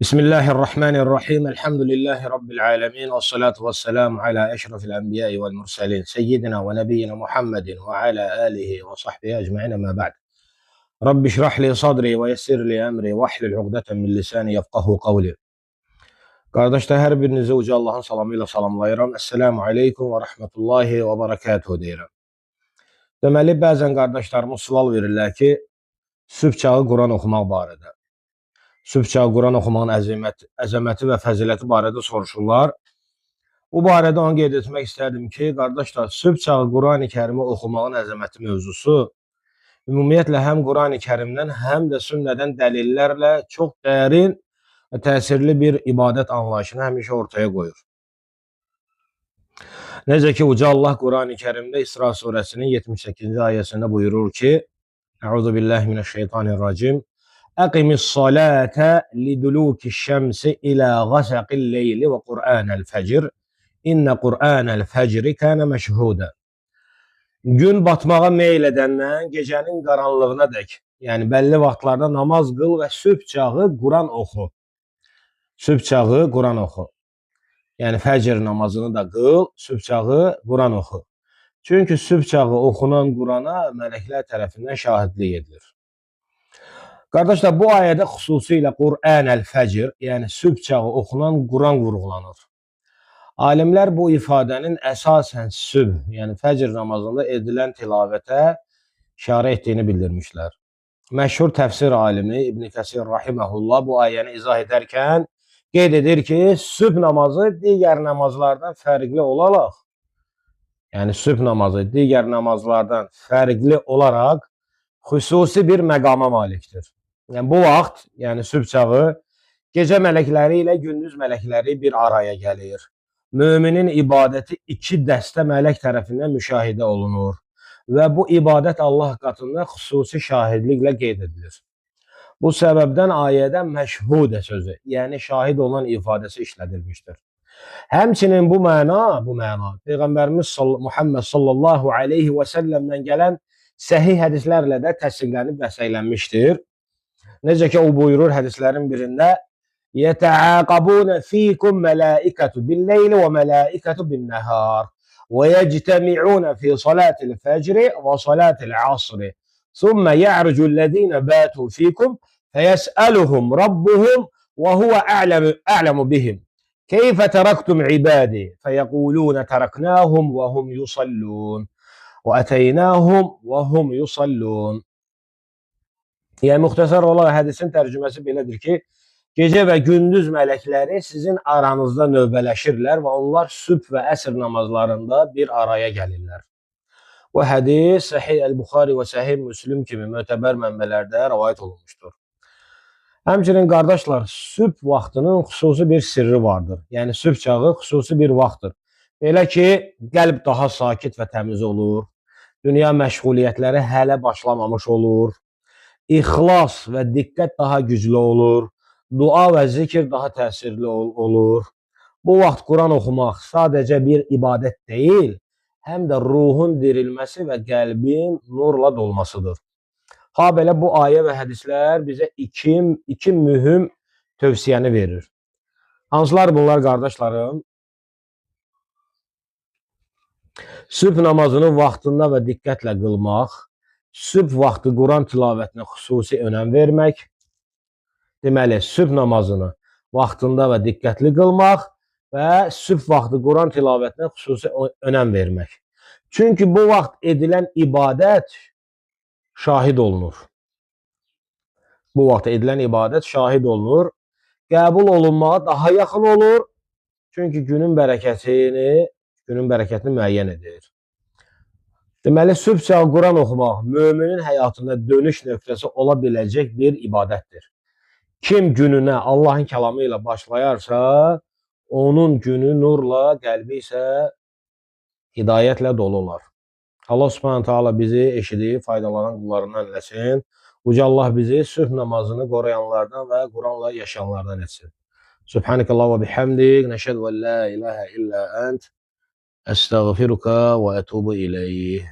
بسم الله الرحمن الرحيم الحمد لله رب العالمين والصلاة والسلام على أشرف الأنبياء والمرسلين سيدنا ونبينا محمد وعلى آله وصحبه أجمعين ما بعد رب اشرح لي صدري ويسر لي أمري واحلل عقدة من lisani yafqahu qawli. Qardaşlar, hər birinizi uca Allahın salamı ilə salamlayıram. Esselamu aleykum və rəhmətullahi və barakatuhu deyirəm. Deməli, bəzən qardaşlarımız sual verirlər ki, sübh çağı Quran oxumaq barədə. Sübh çağı Quran oxumağın əzəməti və fəziləti barədə soruşurlar. Bu barədə onu qeyd etmək istərdim ki, qardaşlar, sübh çağı Quran-ı Kərimi oxumağın əzəməti mövzusu ümumiyyətlə həm Quran-ı Kərimdən, həm də sünnədən dəlillərlə çox dərin və təsirli bir ibadət anlayışını həmişə ortaya qoyur. Necə ki, Uca Allah Quran-ı Kərimdə İsra surəsinin 78-ci ayəsində buyurur ki, Əuzu billahi minəşşeytanirracim, Əqimis-salətə lidulukiş-şəmsi ilə qasaqil-leyli və Qur'anəl-fəcr, İnnə Qur'anəl-fəcri kənə məşhudə. Gün batmağa meyl edəndən gecənin qaranlığına dək, yəni bəlli vaxtlarda namaz qıl və sübh çağı Quran oxu. Sübh çağı Quran oxu. Yəni fəcr namazını da qıl, sübh çağı Quran oxu. Çünki sübh çağı oxunan Qurana mələklər tərəfindən şahidlik edilir. Qardaşlar, bu ayədə xüsusilə Qur'anəl-fəcr, yəni sübh çağı oxunan Quran vurğulanır. Alimlər bu ifadənin əsasən sübh, yəni fəcr namazında edilən tilavətə işarə etdiyini bildirmişlər. Məşhur təfsir alimi İbn Kəsir rahiməhullah bu ayəni izah edərkən qeyd edir ki, sübh namazı digər namazlardan fərqli olaraq, yəni sübh namazı digər namazlardan fərqli olaraq xüsusi bir məqama malikdir. Yəni bu vaxt, yəni sübh çağı gecə mələkləri ilə gündüz mələkləri bir araya gəlir. Müminin ibadəti iki dəstə mələk tərəfindən müşahidə olunur və bu ibadət Allah qatında xüsusi şahidliklə qeyd edilir. Bu səbəbdən ayədə məşhudə sözü, yəni şahid olan ifadəsi işlədilmişdir. Həmçinin bu məna Peyğəmbərimiz Muhammed sallallahu aleyhi və səlləmdən gələn səhih hədislərlə də təsdiqlənib dəstəklənmişdir. Necə ki, o buyurur hədislərin birində, يَتَعَاقَبُونَ ف۪يكُمْ مَلَائِكَةُ بِالْلَيْلِ وَمَلَائِكَةُ بِالنَّهَارِ وَيَجْتَمِعُونَ فِي صَلَاةِ الْفَجْرِ وَصَلَاةِ الْعَصْرِ ثُمَّ يَعْرُجُ الَّذ۪ينَ بَاتُوا ف۪يكُمْ فَيَسْأَلُهُمْ رَبُّهُمْ وَهُوَ أَعْلَمُ بِهِمْ كَيْفَ تَرَكْتُمْ عِبَادِي فَيَقُولُونَ تَرَكْنَاهُمْ وَهُمْ يُصَلُّونَ وَأَتَيْنَاهُمْ وَهُمْ يُصَلُّونَ. Yəni, müxtəsər olaraq hədisin tərcüməsi belədir ki, gecə və gündüz mələkləri sizin aranızda növbələşirlər və onlar sübh və əsr namazlarında bir araya gəlirlər. Bu hədis Səhih Əl-Buxari və Səhih Müslim kimi mötəbər mənbələrdə rəvayət olunmuşdur. Həmçinin qardaşlar, sübh vaxtının xüsusi bir sirri vardır. Yəni sübh çağı xüsusi bir vaxtdır. Belə ki, qəlb daha sakit və təmiz olur, dünya məşğuliyyətləri hələ başlamamış olur, ixlas və diqqət daha güclü olur, dua və zikir daha təsirli olur. Bu vaxt Quran oxumaq sadəcə bir ibadət deyil, həm də ruhun dirilməsi və qəlbin nurla dolmasıdır. Ha belə bu ayə və hədislər bizə iki mühüm tövsiyəni verir. Hansılar bunlar qardaşlarım? Sübh namazını vaxtında və diqqətlə qılmaq, sübh vaxtı Quran tilavətinə xüsusi önəm vermək, deməli, sübh namazını vaxtında və diqqətli qılmaq və sübh vaxtı Quran tilavətinə xüsusi önəm vermək. Çünki bu vaxt edilən ibadət şahid olunur. Bu vaxt edilən ibadət şahid olunur, qəbul olunmağa daha yaxın olur, çünki günün bərəkətini müəyyən edir. Deməli, sübh çağı Quran oxumaq müminin həyatında dönüş nöqtəsi ola biləcək bir ibadətdir. Kim gününə Allahın kəlamı ilə başlayarsa, onun günü nurla, qəlbi isə hidayətlə dolu olar. Allah subhanahu ta'ala bizi eşidib, faydalanan qullarından eləsin. Uca Allah bizi sübh namazını qoruyanlardan və Quranla yaşayanlardan etsin. Subhanakallah və bihamdik, nəşhədu və la ilahə illə ənt, əstəğfiruka və ətubu iləyh.